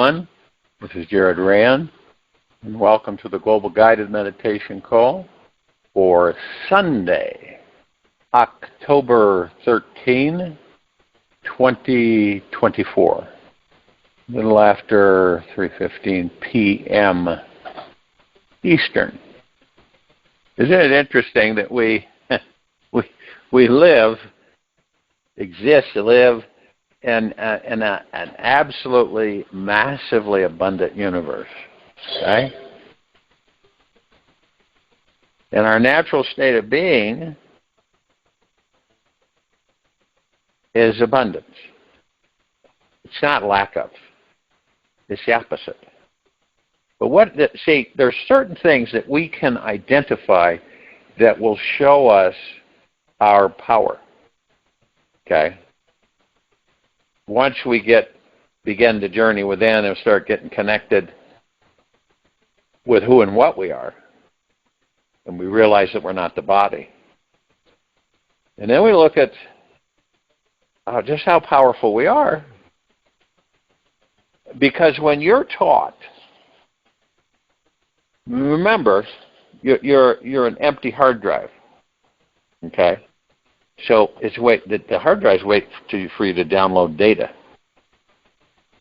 everyone. This is Jared Rand, and welcome to the Global Guided Meditation Call for Sunday, October 13, 2024, a little after 3:15 p.m. Eastern. Isn't it interesting that we live in an absolutely massively abundant universe, okay? And our natural state of being is abundance. It's not lack of. It's the opposite. But there's certain things that we can identify that will show us our power, okay? Once we begin the journey within and start getting connected with who and what we are, and we realize that we're not the body. And then we look at just how powerful we are. Because when you're taught, remember, you're an empty hard drive, okay? So the hard drives wait for you to download data.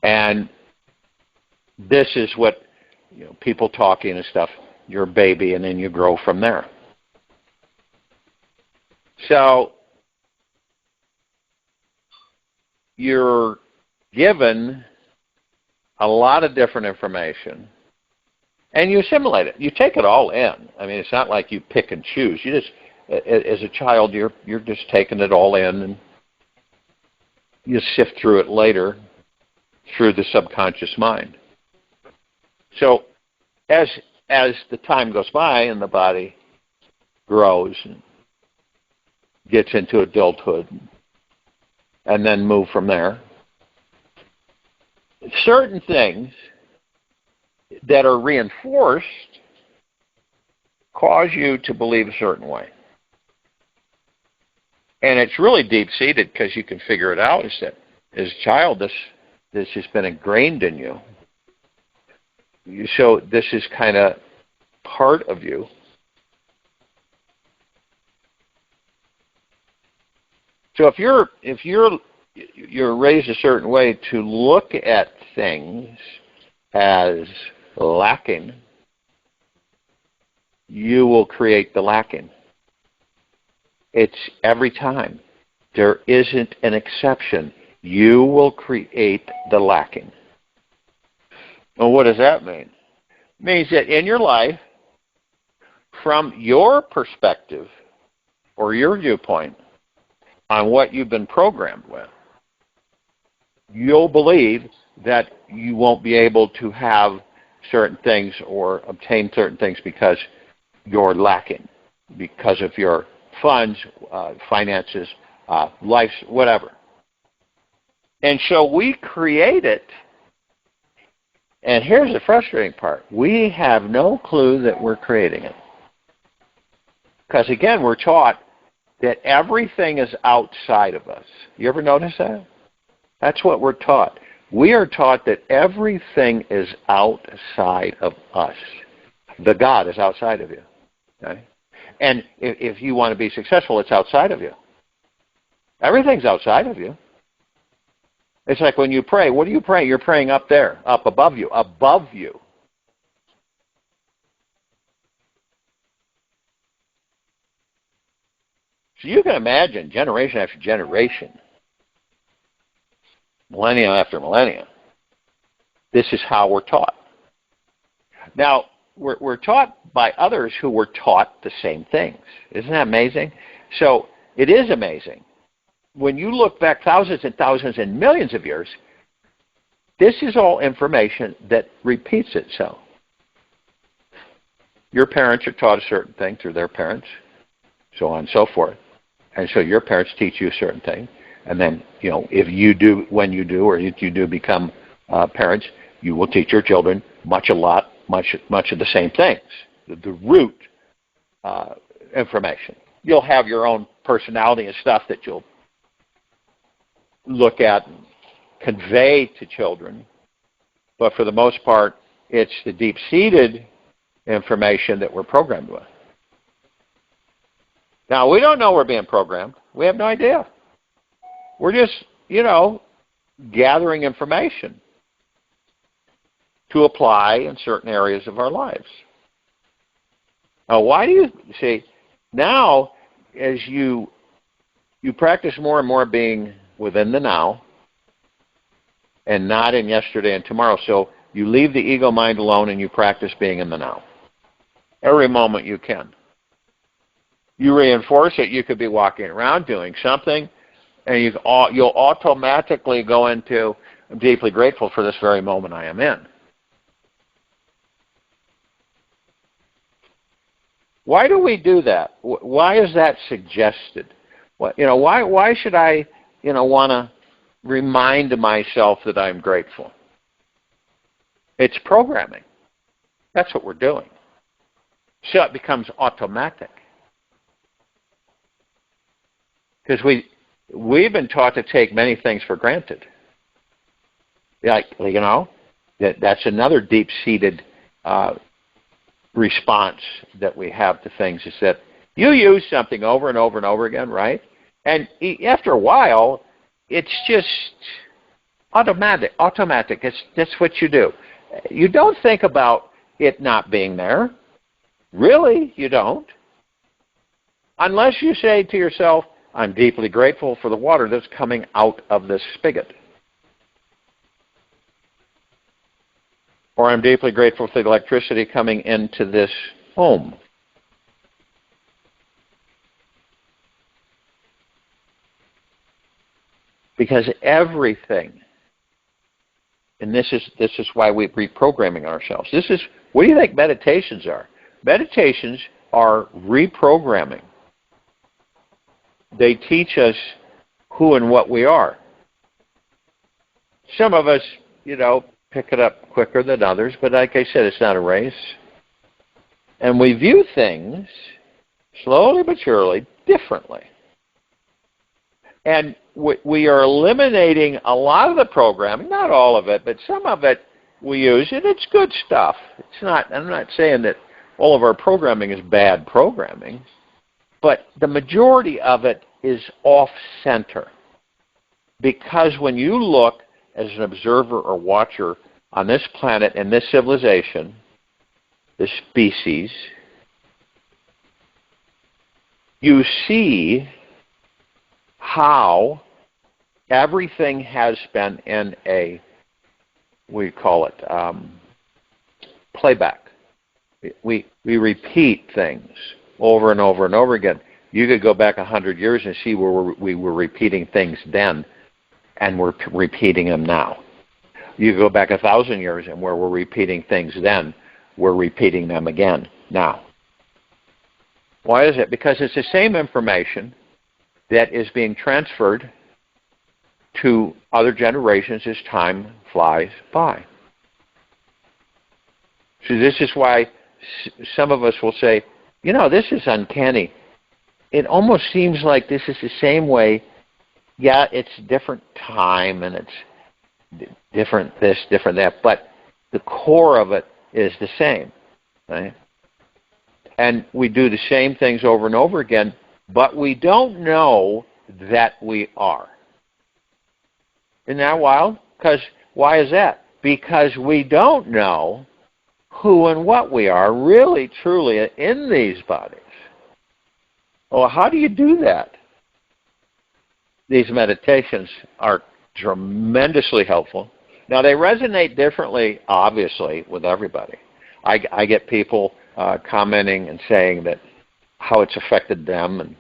And this is what, people talking and stuff, you're a baby and then you grow from there. So you're given a lot of different information and you assimilate it. You take it all in. I mean, it's not like you pick and choose. You just, as a child, you're just taking it all in, and you sift through it later through the subconscious mind. So as the time goes by and the body grows and gets into adulthood and then move from there, certain things that are reinforced cause you to believe a certain way. And it's really deep-seated because you can figure it out. Is that as a child, this has been ingrained in you. So this is kind of part of you. So if you're raised a certain way to look at things as lacking, you will create the lacking. It's every time. There isn't an exception. You will create the lacking. Well, what does that mean? It means that in your life, from your perspective or your viewpoint on what you've been programmed with, you'll believe that you won't be able to have certain things or obtain certain things because you're lacking, because of your funds, finances, life, whatever. And so we create it, and here's the frustrating part. We have no clue that we're creating it. Because again, we're taught that everything is outside of us. You ever notice that? That's what we're taught. We are taught that everything is outside of us. The God is outside of you. Okay? And if you want to be successful, it's outside of you. Everything's outside of you. It's like when you pray. What do you pray? You're praying up there, up above you, above you. So you can imagine generation after generation, millennia after millennia, this is how we're taught. Now, we're taught by others who were taught the same things. Isn't that amazing? So it is amazing. When you look back thousands and thousands and millions of years, this is all information that repeats itself. Your parents are taught a certain thing through their parents, so on and so forth. And so your parents teach you a certain thing. And then, if you do, when you do, or if you do become parents, you will teach your children much of the same things, the root information. You'll have your own personality and stuff that you'll look at and convey to children. but for the most part, it's the deep-seated information that we're programmed with. Now, we don't know we're being programmed. We have no idea. We're just, gathering information to apply in certain areas of our lives. Now, why do you see, now, as you practice more and more being within the now and not in yesterday and tomorrow, so you leave the ego mind alone and you practice being in the now. Every moment you can. You reinforce it. You could be walking around doing something, and you'll automatically go into, I'm deeply grateful for this very moment I am in. Why do we do that? Why is that suggested? Why should I, want to remind myself that I'm grateful? It's programming. That's what we're doing. So it becomes automatic. Because we've been taught to take many things for granted. That's another deep-seated response that we have to things, is that you use something over and over and over again, right? And after a while, it's just automatic. That's what you do. You don't think about it not being there. Really, you don't. Unless you say to yourself, I'm deeply grateful for the water that's coming out of this spigot. Or I'm deeply grateful for the electricity coming into this home. Because everything, and this is why we're reprogramming ourselves. What do you think meditations are? Meditations are reprogramming. They teach us who and what we are. Some of us, pick it up quicker than others, but like I said, it's not a race. And we view things, slowly but surely, differently. And we are eliminating a lot of the programming, not all of it, but some of it we use, and it's good stuff. I'm not saying that all of our programming is bad programming, but the majority of it is off-center. Because when you look as an observer or watcher on this planet and this civilization, this species, you see how everything has been in we call it playback. We repeat things over and over and over again. You could go back 100 years and see where we were repeating things then, and we're repeating them now. You go back 1,000 years and where we're repeating things then, we're repeating them again now. Why is it? Because it's the same information that is being transferred to other generations as time flies by. So this is why some of us will say, this is uncanny. It almost seems like this is the same way. Yeah, it's different time and it's different this, different that, but the core of it is the same, right? And we do the same things over and over again, but we don't know that we are. Isn't that wild? Because why is that? Because we don't know who and what we are really, truly in these bodies. Well, how do you do that? These meditations are tremendously helpful. Now, they resonate differently, obviously, with everybody. I get people commenting and saying that how it's affected them,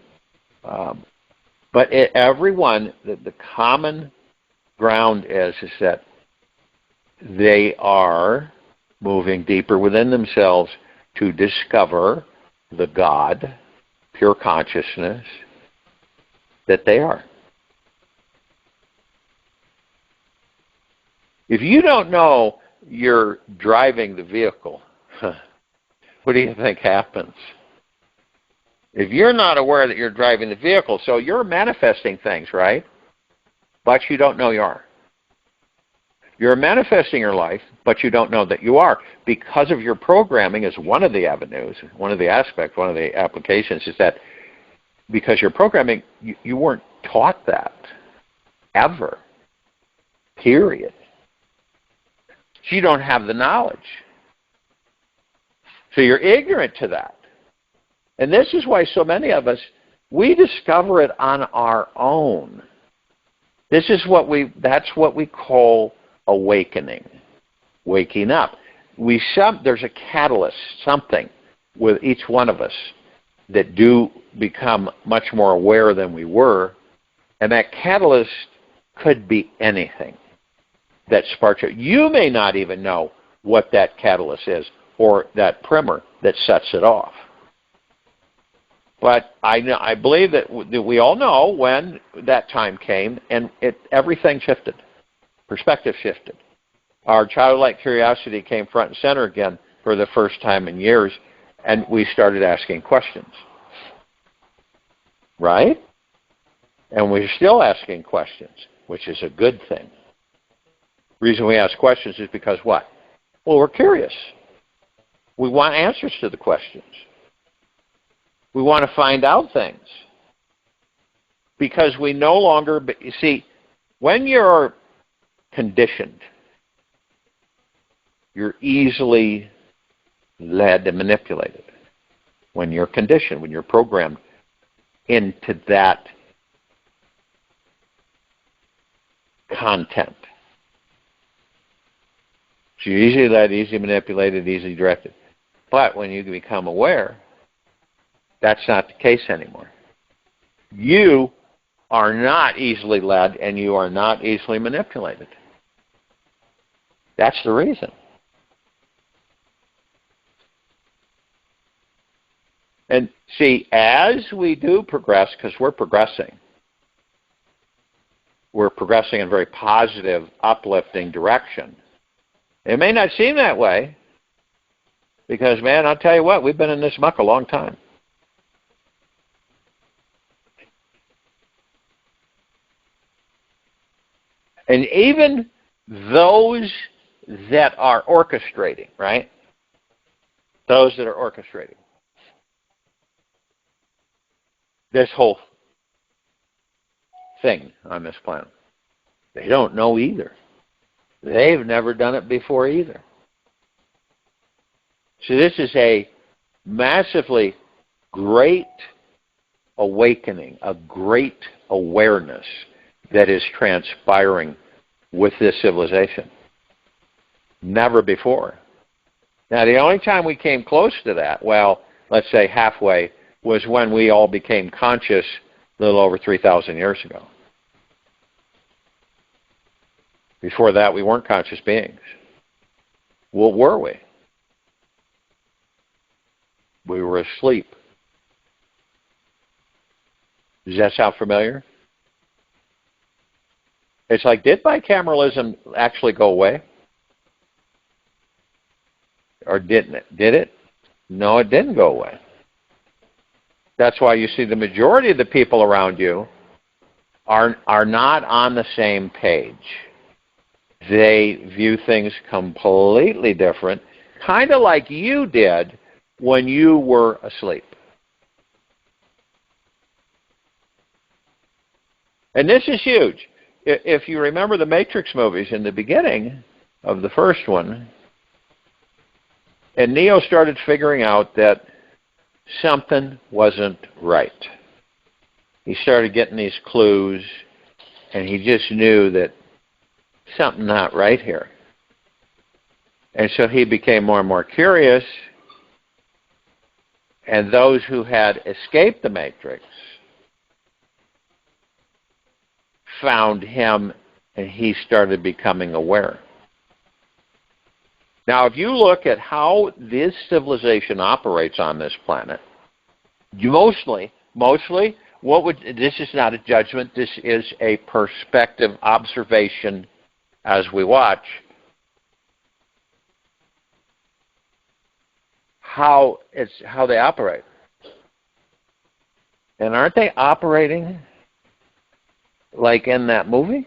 but everyone, the common ground is that they are moving deeper within themselves to discover the God, pure consciousness that they are. If you don't know you're driving the vehicle, what do you think happens? If you're not aware that you're driving the vehicle, so you're manifesting things, right? But you don't know you are. You're manifesting your life, but you don't know that you are. Because of your programming is one of the avenues, one of the aspects, one of the applications is that because you're programming, you weren't taught that, ever, period. So you don't have the knowledge. So you're ignorant to that. And this is why so many of us, we discover it on our own. That's what we call awakening, waking up. There's a catalyst, something with each one of us that do become much more aware than we were, and that catalyst could be anything that sparks it. You may not even know what that catalyst is or that primer that sets it off. But I believe that we all know when that time came and everything shifted. Perspective shifted. Our childlike curiosity came front and center again for the first time in years, and we started asking questions. Right? And we're still asking questions, which is a good thing. The reason we ask questions is because what? Well, we're curious. We want answers to the questions. We want to find out things. Because we no longer, you see, when you're conditioned, you're easily led and manipulated. When you're conditioned, when you're programmed into that content. So you're easily led, easily manipulated, easily directed. But when you become aware, that's not the case anymore. You are not easily led and you are not easily manipulated. That's the reason. And see, as we do progress, because we're progressing in a very positive, uplifting direction. It may not seem that way, because, man, I'll tell you what, we've been in this muck a long time. And even those that are orchestrating, right? Those that are orchestrating this whole thing on this planet, they don't know either. They've never done it before either. So this is a massively great awakening, a great awareness that is transpiring with this civilization. Never before. Now, the only time we came close to that, well, let's say halfway, was when we all became conscious a little over 3,000 years ago. Before that, we weren't conscious beings. What were we? We were asleep. Does that sound familiar? It's like, did bicameralism actually go away? Or didn't it? Did it? No, it didn't go away. That's why you see the majority of the people around you are not on the same page. They view things completely different, kind of like you did when you were asleep. And this is huge. If you remember the Matrix movies in the beginning of the first one, and Neo started figuring out that something wasn't right. He started getting these clues, and he just knew that something not right here. And so he became more and more curious, and those who had escaped the Matrix found him, and he started becoming aware. Now, if you look at how this civilization operates on this planet, mostly, this is not a judgment, this is a perspective observation as we watch how they operate. And aren't they operating like in that movie?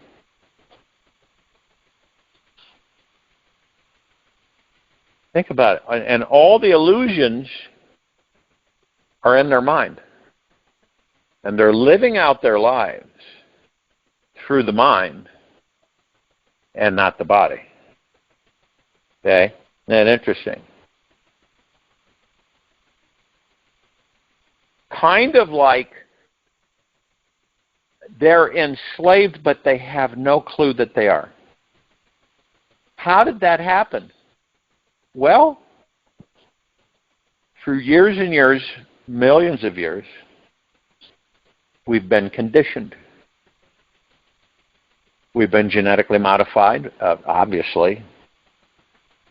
Think about it. And all the illusions are in their mind. And they're living out their lives through the mind and not the body. Okay? Isn't that interesting? Kind of like they're enslaved, but they have no clue that they are. How did that happen? Well, for years and years, millions of years, we've been conditioned. We've been genetically modified, obviously.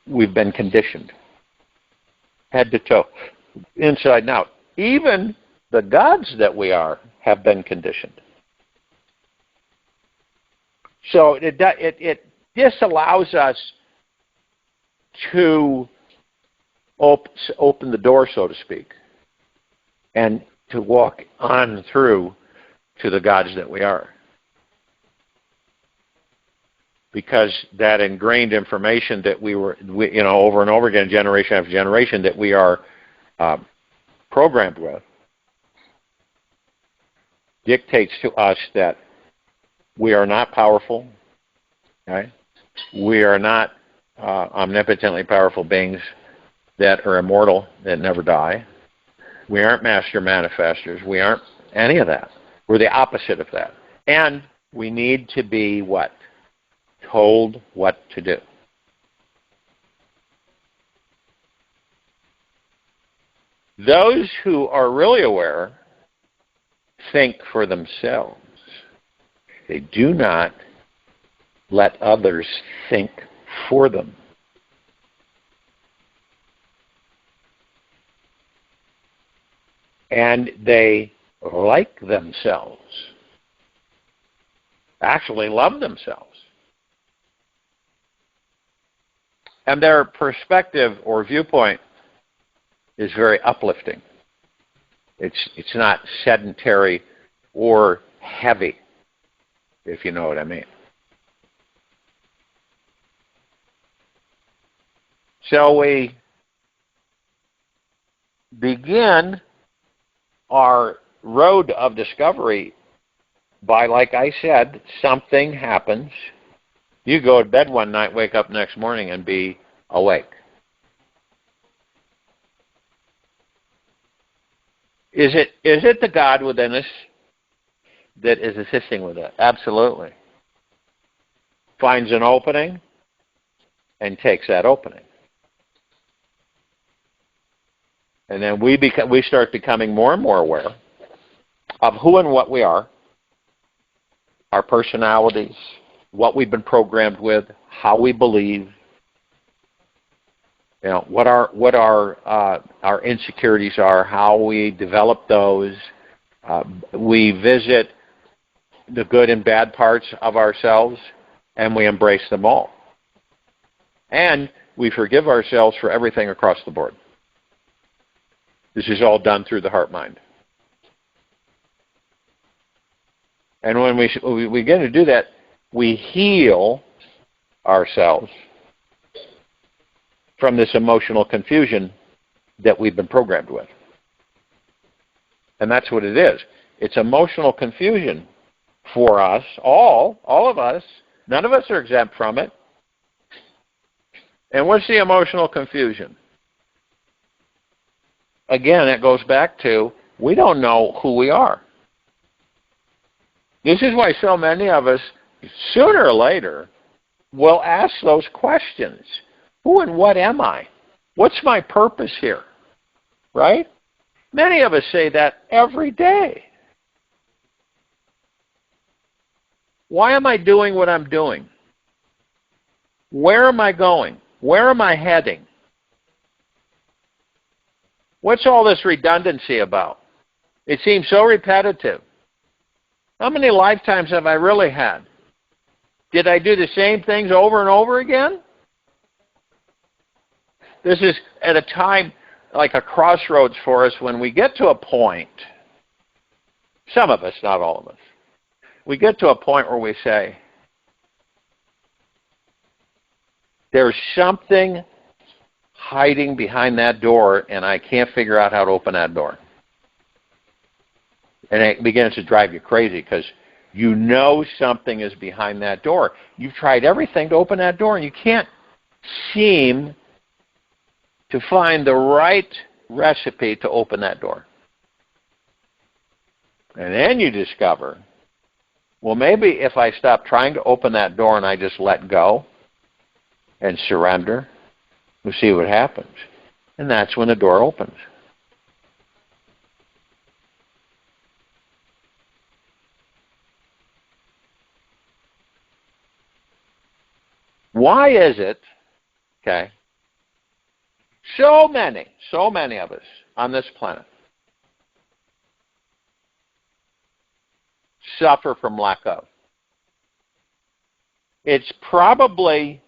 We've been conditioned. Head to toe, inside and out. Even the gods that we are have been conditioned. So it disallows us to open the door, so to speak, and to walk on through to the gods that we are. Because that ingrained information that we over and over again, generation after generation, that we are programmed with, dictates to us that we are not powerful, right? We are not omnipotently powerful beings that are immortal, that never die. We aren't master manifestors. We aren't any of that. We're the opposite of that. And we need to be what? Told what to do. Those who are really aware think for themselves. They do not let others think for them. And they like themselves. Actually love themselves. And their perspective or viewpoint is very uplifting. It's not sedentary or heavy, if you know what I mean. So we begin our road of discovery by, like I said, something happens. You go to bed one night, wake up next morning, and be awake. Is it the God within us that is assisting with that? Absolutely. Finds an opening and takes that opening. And then we start becoming more and more aware of who and what we are, our personalities, what we've been programmed with, how we believe, what our insecurities are, how we develop those. We visit the good and bad parts of ourselves, and we embrace them all. And we forgive ourselves for everything across the board. This is all done through the heart-mind. And when we begin to do that, we heal ourselves from this emotional confusion that we've been programmed with. And that's what it is. It's emotional confusion for us, all of us. None of us are exempt from it. And what's the emotional confusion? Again, it goes back to, we don't know who we are. This is why so many of us, sooner or later, will ask those questions. Who and what am I? What's my purpose here? Right? Many of us say that every day. Why am I doing what I'm doing? Where am I going? Where am I heading? What's all this redundancy about? It seems so repetitive. How many lifetimes have I really had? Did I do the same things over and over again? This is at a time like a crossroads for us when we get to a point, some of us, not all of us, we get to a point where we say, there's something hiding behind that door, and I can't figure out how to open that door. And it begins to drive you crazy because you know something is behind that door. You've tried everything to open that door, and you can't seem to find the right recipe to open that door. And then you discover, well, maybe if I stop trying to open that door and I just let go and surrender, we'll see what happens. And that's when the door opens. Why is it, okay, so many of us on this planet suffer from lack of? It's probably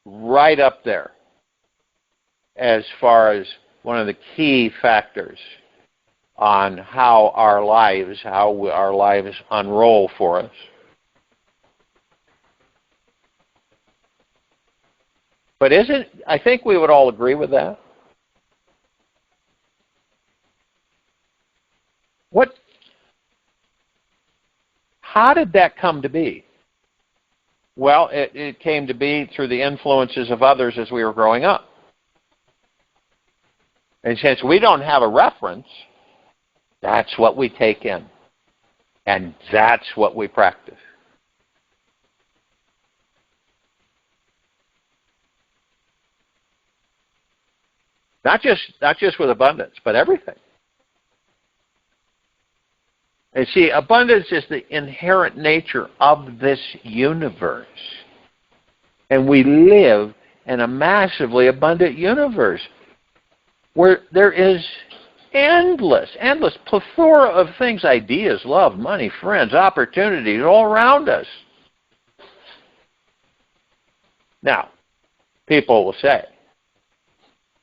right up there as far as one of the key factors on how our lives unroll for us. But I think we would all agree with that. How did that come to be? Well, it came to be through the influences of others as we were growing up. And since we don't have a reference, that's what we take in. And that's what we practice. Not just with abundance, but everything. And see, abundance is the inherent nature of this universe. And we live in a massively abundant universe where there is endless plethora of things, ideas, love, money, friends, opportunities all around us. Now, people will say,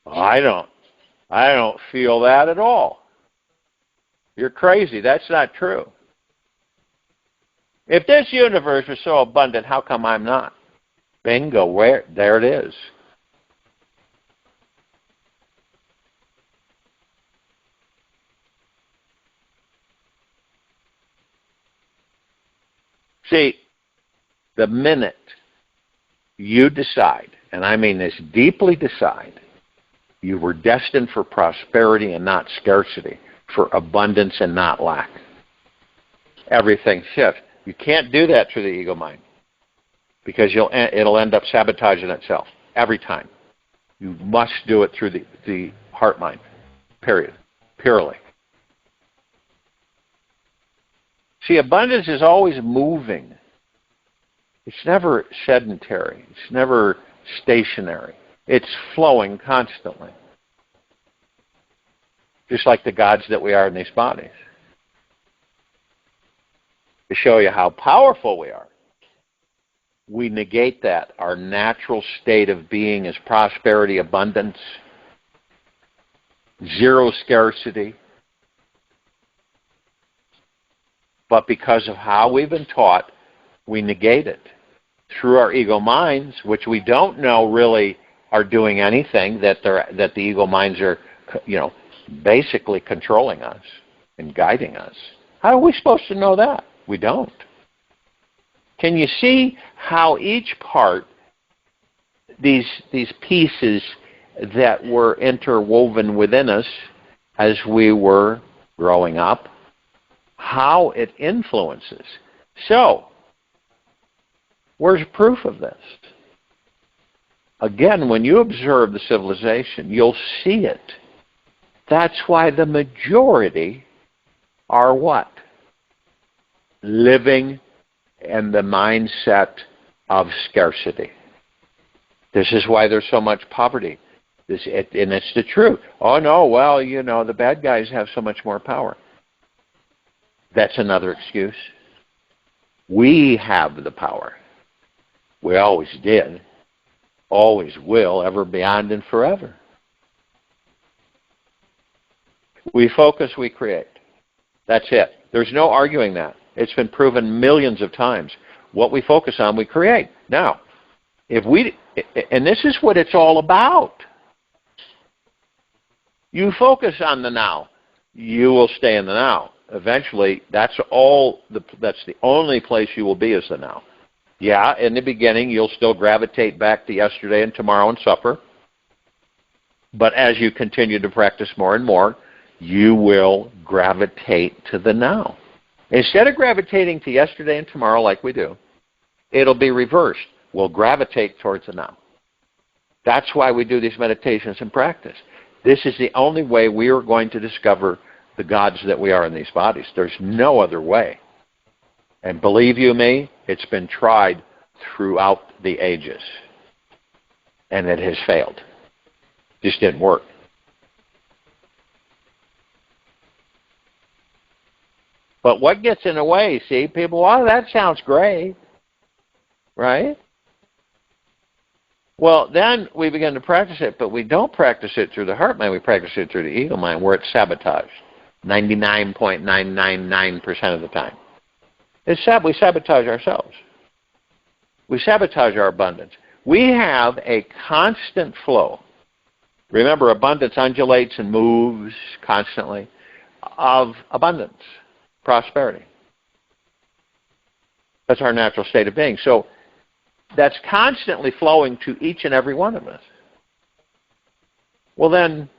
I don't feel that at all. You're crazy. That's not true. If this universe is so abundant, how come I'm not? Bingo, there it is. See, the minute you decide, and I mean this, deeply decide, you were destined for prosperity and not scarcity, for abundance and not lack, everything shifts. You can't do that through the ego mind because it'll end up sabotaging itself every time. You must do it through the heart mind, period, purely. See, abundance is always moving. It's never sedentary. It's never stationary. It's flowing constantly. Just like the gods that we are in these bodies. To show you how powerful we are, we negate that. Our natural state of being is prosperity, abundance, zero scarcity. But because of how we've been taught, we negate it. Through our ego minds, which we don't know really are doing anything, that the ego minds are, basically controlling us and guiding us. How are we supposed to know that? We don't. Can you see how each part, these pieces that were interwoven within us as we were growing up, how it influences? So, where's proof of this? Again, when you observe the civilization, you'll see it. That's why the majority are what? Living in the mindset of scarcity. This is why there's so much poverty. And it's the truth. Oh no, well, the bad guys have so much more power. That's another excuse. We have the power. We always did. Always will, ever, beyond, and forever. We focus, we create. That's it. There's no arguing that. It's been proven millions of times. What we focus on, we create. Now, if And this is what it's all about. You focus on the now, you will stay in the now. Eventually, that's the only place you will be is the now. Yeah, in the beginning, you'll still gravitate back to yesterday and tomorrow and supper. But as you continue to practice more and more, you will gravitate to the now. Instead of gravitating to yesterday and tomorrow like we do, it'll be reversed. We'll gravitate towards the now. That's why we do these meditations and practice. This is the only way we are going to discover the gods that we are in these bodies. There's no other way. And believe you me, it's been tried throughout the ages. And it has failed. Just didn't work. But what gets in the way? See, people, well, that sounds great. Right? Well, then we begin to practice it, but we don't practice it through the heart mind. We practice it through the ego mind, where it's sabotaged 99.999% of the time. We sabotage ourselves. We sabotage our abundance. We have a constant flow. Remember, abundance undulates and moves constantly of abundance, prosperity. That's our natural state of being. So that's constantly flowing to each and every one of us. Well then,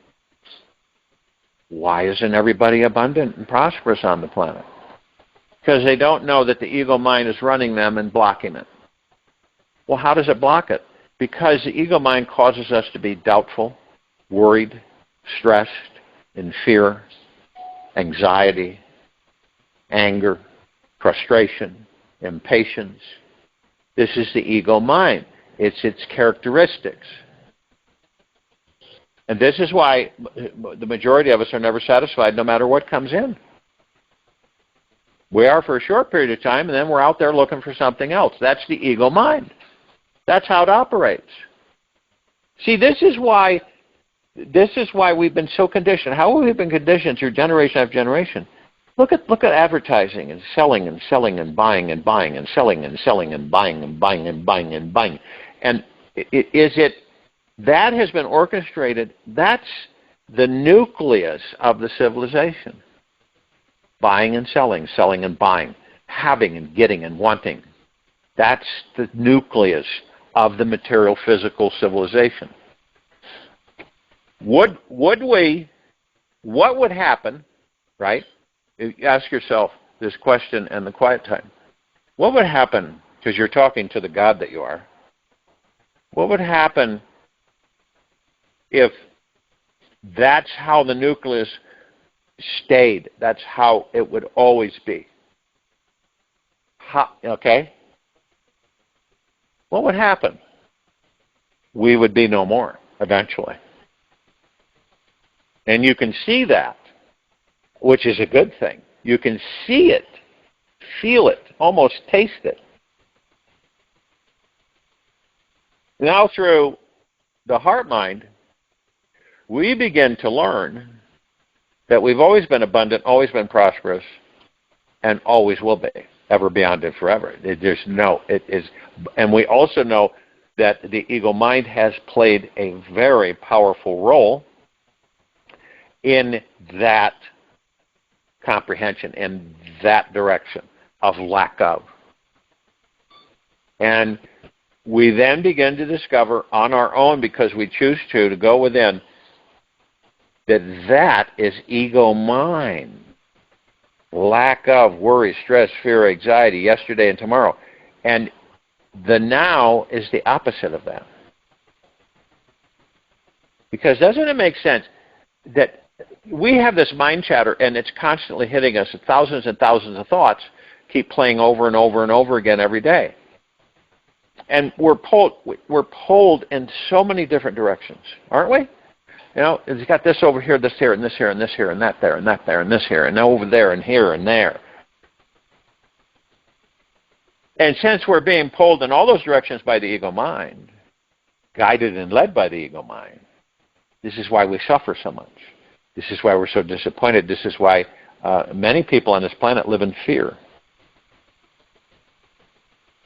why isn't everybody abundant and prosperous on the planet? Because they don't know that the ego mind is running them and blocking it. Well, how does it block it? Because the ego mind causes us to be doubtful, worried, stressed, in fear, anxiety, anger, frustration, impatience. This is the ego mind. It's its characteristics. And this is why the majority of us are never satisfied no matter what comes in. We are for a short period of time, and then we're out there looking for something else. That's the ego mind. That's how it operates. See, this is why we've been so conditioned. How have we been conditioned through generation after generation? Look at advertising and selling and selling and buying and buying and selling and selling and buying and buying and buying and buying. And that has been orchestrated. That's the nucleus of the civilization. Buying and selling and buying, having and getting and wanting. That's the nucleus of the material physical civilization. What would happen, right? You ask yourself this question in the quiet time. What would happen, because you're talking to the God that you are, what would happen if that's how the nucleus stayed? That's how it would always be. Okay? What would happen? We would be no more, eventually. And you can see that, which is a good thing. You can see it, feel it, almost taste it. Now through the heart mind, we begin to learn that we've always been abundant, always been prosperous, and always will be, ever beyond and forever. And we also know that the ego mind has played a very powerful role in that comprehension, in that direction of lack of. And we then begin to discover on our own, because we choose to go within, that is ego mind. Lack of, worry, stress, fear, anxiety, yesterday and tomorrow. And the now is the opposite of that. Because doesn't it make sense that we have this mind chatter and it's constantly hitting us, thousands and thousands of thoughts keep playing over and over and over again every day. And we're pulled in so many different directions, aren't we? You know, it's got this over here, this here, and this here, and this here, and that there, and that there, and this here, and over there, and here, and there. And since we're being pulled in all those directions by the ego mind, guided and led by the ego mind, this is why we suffer so much. This is why we're so disappointed. This is why many people on this planet live in fear.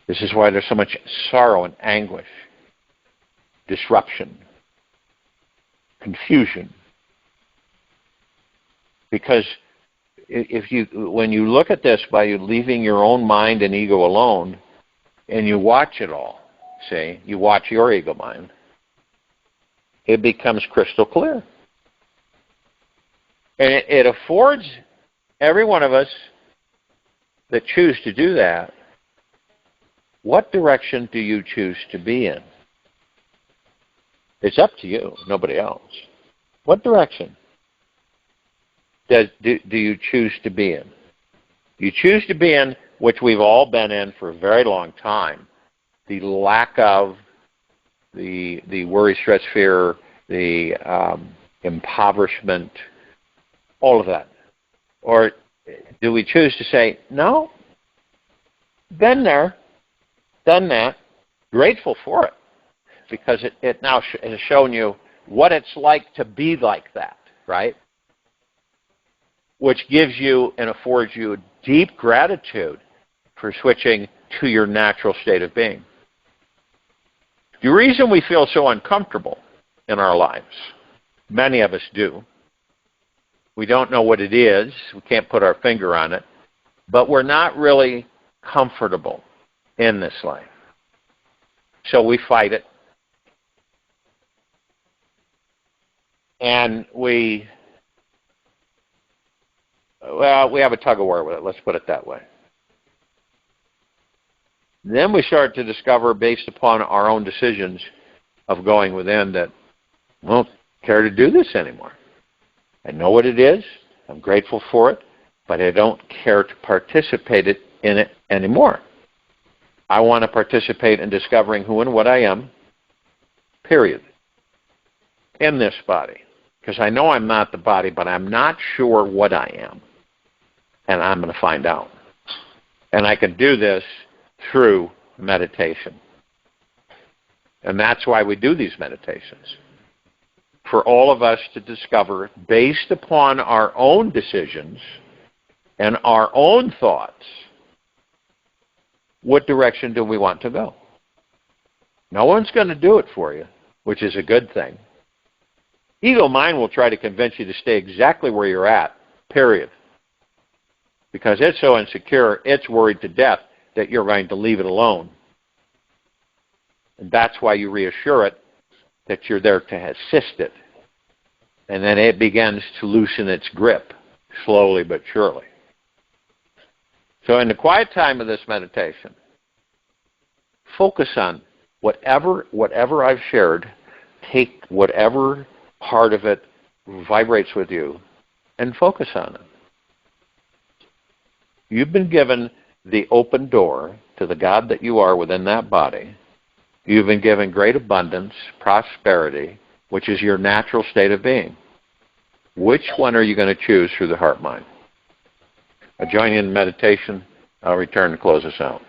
This is why there's so much sorrow and anguish. disruption, confusion. Because when you look at this by you leaving your own mind and ego alone, and you watch it all, see, you watch your ego mind, it becomes crystal clear. And it affords every one of us that choose to do that, what direction do you choose to be in? It's up to you, nobody else. What direction do you choose to be in? You choose to be in, which we've all been in for a very long time, the lack of, the worry, stress, fear, the impoverishment, all of that. Or do we choose to say, no, been there, done that, grateful for it, because it now has shown you what it's like to be like that, right? Which gives you and affords you deep gratitude for switching to your natural state of being. The reason we feel so uncomfortable in our lives, many of us do, we don't know what it is, we can't put our finger on it, but we're not really comfortable in this life. So we fight it. And we have a tug of war with it, let's put it that way. Then we start to discover, based upon our own decisions of going within, that I don't care to do this anymore. I know what it is, I'm grateful for it, but I don't care to participate in it anymore. I want to participate in discovering who and what I am, period, in this body. Because I know I'm not the body, but I'm not sure what I am. And I'm going to find out. And I can do this through meditation. And that's why we do these meditations. For all of us to discover, based upon our own decisions and our own thoughts, what direction do we want to go? No one's going to do it for you, which is a good thing. Ego mind will try to convince you to stay exactly where you're at, period. Because it's so insecure, it's worried to death that you're going to leave it alone. And that's why you reassure it that you're there to assist it. And then it begins to loosen its grip, slowly but surely. So in the quiet time of this meditation, focus on whatever I've shared, take whatever part of it vibrates with you, and focus on it. You've been given the open door to the God that you are within that body. You've been given great abundance, prosperity, which is your natural state of being. Which one are you going to choose through the heart-mind? I'll join you in meditation. I'll return to close us out.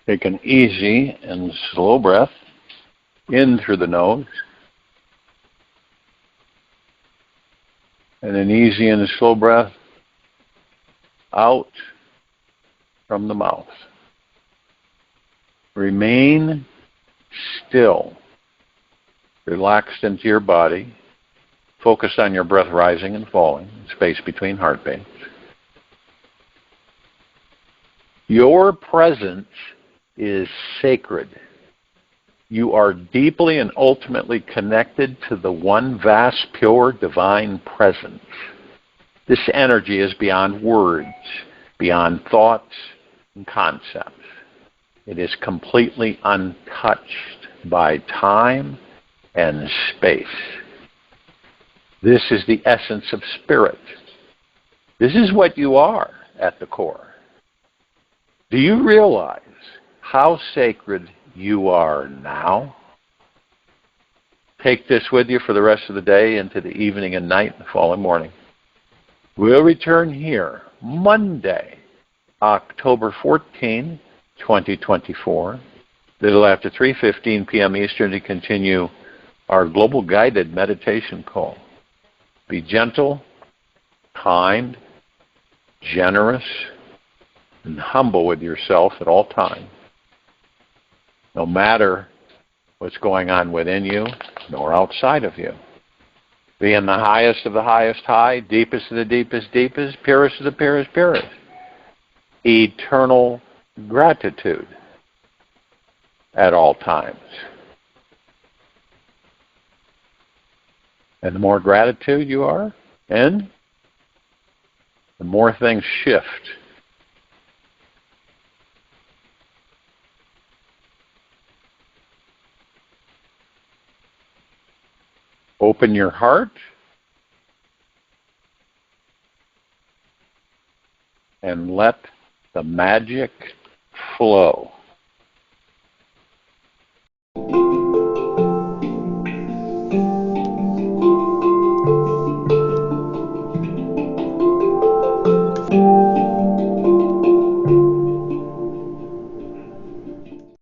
Take an easy and slow breath in through the nose, and an easy and slow breath out from the mouth. Remain still, relaxed into your body. Focus on your breath rising and falling, space between heartbeats. Your presence is sacred. You are deeply and ultimately connected to the one vast, pure, divine presence. This energy is beyond words, beyond thoughts and concepts. It is completely untouched by time and space. This is the essence of spirit. This is what you are at the core. Do you realize how sacred you are now? Take this with you for the rest of the day, into the evening and night and the following morning. We'll return here Monday, October 14, 2024, little after 3:15 p.m. Eastern, to continue our global guided meditation call. Be gentle, kind, generous, and humble with yourself at all times. No matter what's going on within you nor outside of you. Be in the highest of the highest high, deepest of the deepest deepest, purest of the purest purest. Eternal gratitude at all times. And the more gratitude you are in, the more things shift. Open your heart and let the magic flow.